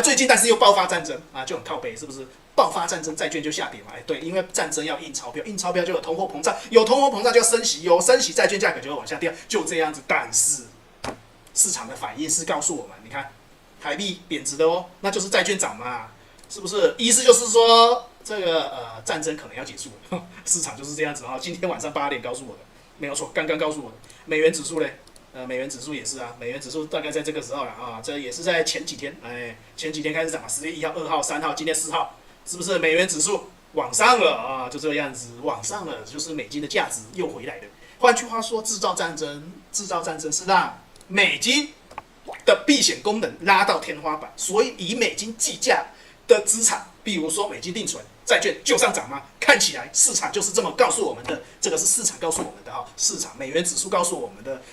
最近但是又爆发战争啊，就很靠北，是不是？爆发战争，债券就下跌嘛？对，因为战争要印钞票，印钞票就有通货膨胀，有通货膨胀就要升息，有升息，债券价格就会往下掉，就这样子。但是市场的反应是告诉我们，你看台币贬值的哦，那就是债券涨嘛，是不是？意思就是说这个战争可能要结束了，市场就是这样子啊。今天晚上8点告诉我的，没有错，刚刚告诉我的。美元指数嘞？美元指数也是啊，美元指数大概在这个时候了啊，这也是在前几天，前几天开始涨嘛，10月1号、2号、3号，今天4号，是不是美元指数往上了啊？就这个样子，往上了，就是美金的价值又回来了。换句话说，制造战争是让美金的避险功能拉到天花板，所以以美金计价的资产，比如说美金定存、债券就上涨吗？看起来市场就是这么告诉我们的，这个是市场告诉我们的哈，市场美元指数告诉我们的。